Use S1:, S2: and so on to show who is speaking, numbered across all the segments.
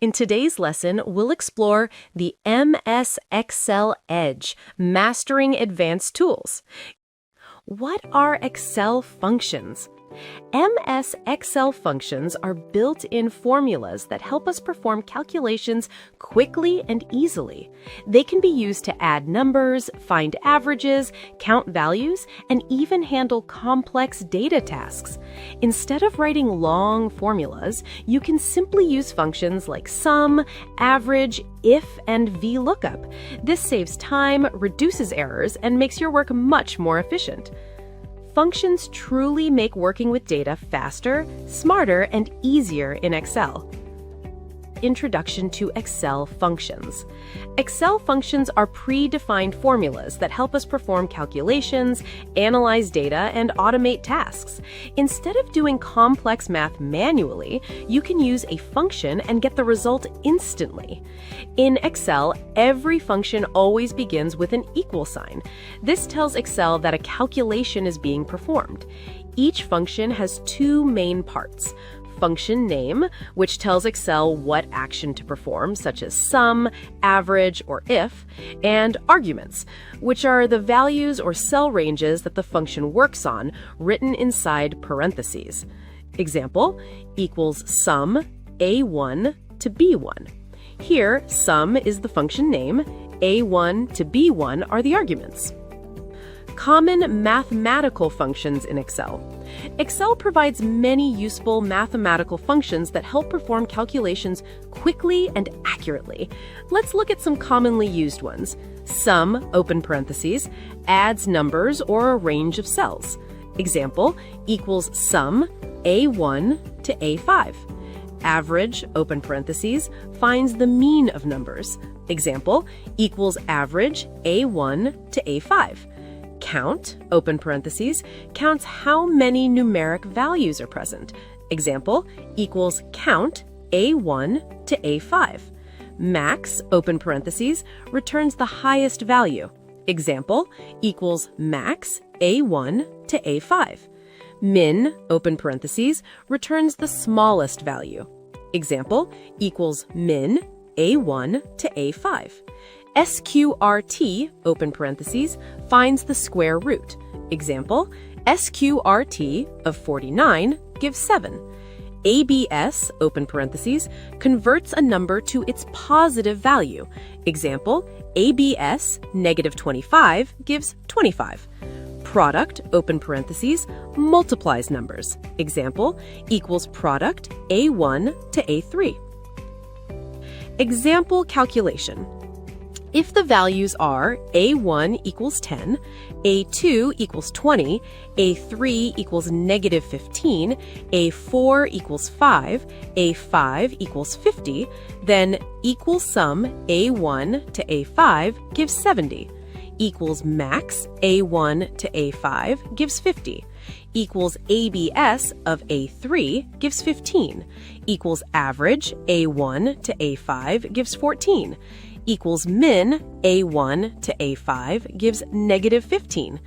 S1: In today's lesson, we'll explore the MS Excel Edge, Mastering Advanced Tools. What are Excel functions? MS Excel functions are built-in formulas that help us perform calculations quickly and easily. They can be used to add numbers, find averages, count values, and even handle complex data tasks. Instead of writing long formulas, you can simply use functions like sum, average, if, and VLOOKUP. This saves time, reduces errors, and makes your work much more efficient. Functions truly make working with data faster, smarter, and easier in Excel. Introduction to Excel functions. Excel functions are predefined formulas that help us perform calculations, analyze data, and automate tasks. Instead of doing complex math manually, you can use a function and get the result instantly. In Excel, every function always begins with an equal sign. This tells Excel that a calculation is being performed. Each function has two main parts: function name, which tells Excel what action to perform, such as sum, average, or if, and arguments, which are the values or cell ranges that the function works on, written inside parentheses. Example, equals sum A1 to B1. Here, sum is the function name, A1 to B1 are the arguments. Common mathematical functions in Excel. Excel provides many useful mathematical functions that help perform calculations quickly and accurately. Let's look at some commonly used ones. Sum, open parentheses, adds numbers or a range of cells. Example, equals sum A1 to A5. Average, open parentheses, finds the mean of numbers. Example, equals average A1 to A5. Count, open parentheses, counts how many numeric values are present. Example, equals count A1 to A5. Max, open parentheses, returns the highest value. Example, equals max A1 to A5. Min, open parentheses, returns the smallest value. Example, equals min A1 to A5. SQRT, open parentheses, finds the square root. Example, SQRT of 49 gives 7. ABS, open parentheses, converts a number to its positive value. Example, ABS negative 25 gives 25. Product, open parentheses, multiplies numbers. Example, equals product A1 to A3. Example calculation. If the values are A1 equals 10, A2 equals 20, A3 equals negative 15, A4 equals 5, A5 equals 50, then equal sum A1 to A5 gives 70. Equals max A1 to A5 gives 50. Equals ABS of A3 gives 15. Equals average A1 to A5 gives 14. Equals min A1 to A5 gives negative 15.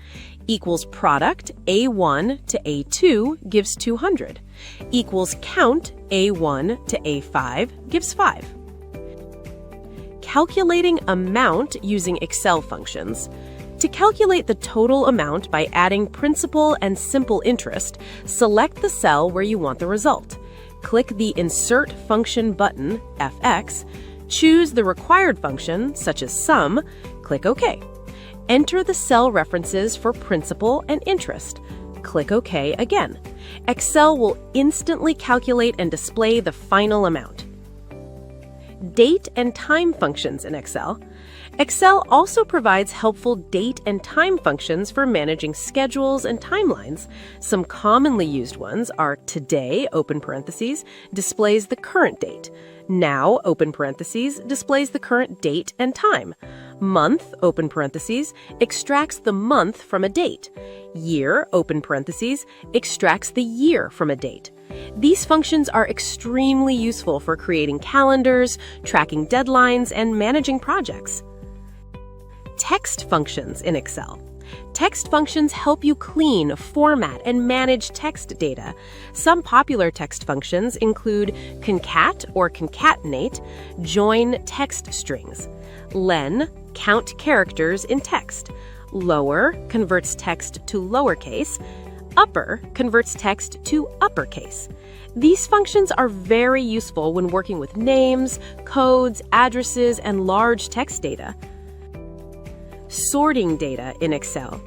S1: Equals product A1 to A2 gives 200. Equals count A1 to A5 gives 5. Calculating amount using Excel functions. To calculate the total amount by adding principal and simple interest, select the cell where you want the result. Click the Insert Function button, FX, choose the required function, such as sum, click OK. Enter the cell references for principal and interest. Click OK again. Excel will instantly calculate and display the final amount. Date and time functions in Excel. Excel also provides helpful date and time functions for managing schedules and timelines. Some commonly used ones are today, open parentheses, displays the current date. Now, open parentheses, displays the current date and time. Month, open parentheses, extracts the month from a date. Year, open parentheses, extracts the year from a date. These functions are extremely useful for creating calendars, tracking deadlines, and managing projects. Text functions in Excel. Text functions help you clean, format, and manage text data. Some popular text functions include concat or concatenate, join text strings. Len, count characters in text. Lower converts text to lowercase. Upper converts text to uppercase. These functions are very useful when working with names, codes, addresses, and large text data. Sorting data in Excel.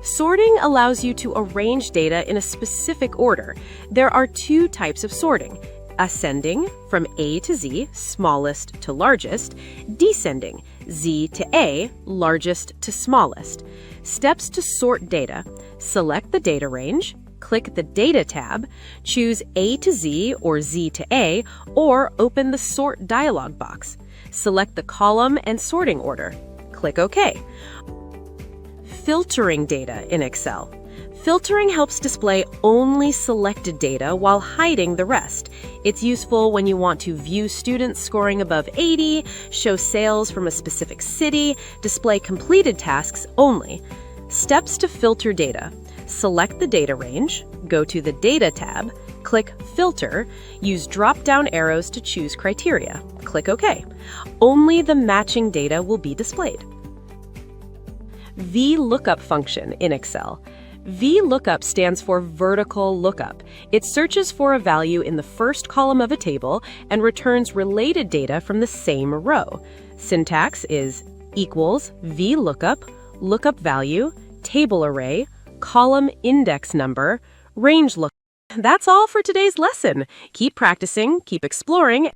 S1: Sorting allows you to arrange data in a specific order. There are two types of sorting: ascending, from A to Z, smallest to largest; descending, Z to A, largest to smallest. Steps to sort data: select the data range, click the Data tab, choose A to Z or Z to A, or open the Sort dialog box. Select the column and sorting order. Click OK. Filtering data in Excel. Filtering helps display only selected data while hiding the rest. It's useful when you want to view students scoring above 80, show sales from a specific city, display completed tasks only. Steps to filter data: select the data range, go to the Data tab, click Filter, use drop-down arrows to choose criteria. Click OK. Only the matching data will be displayed. VLOOKUP function in Excel. VLOOKUP stands for vertical lookup. It searches for a value in the first column of a table and returns related data from the same row. Syntax is equals VLOOKUP, lookup value, table array, column index number, range lookup. That's all for today's lesson. Keep practicing, keep exploring.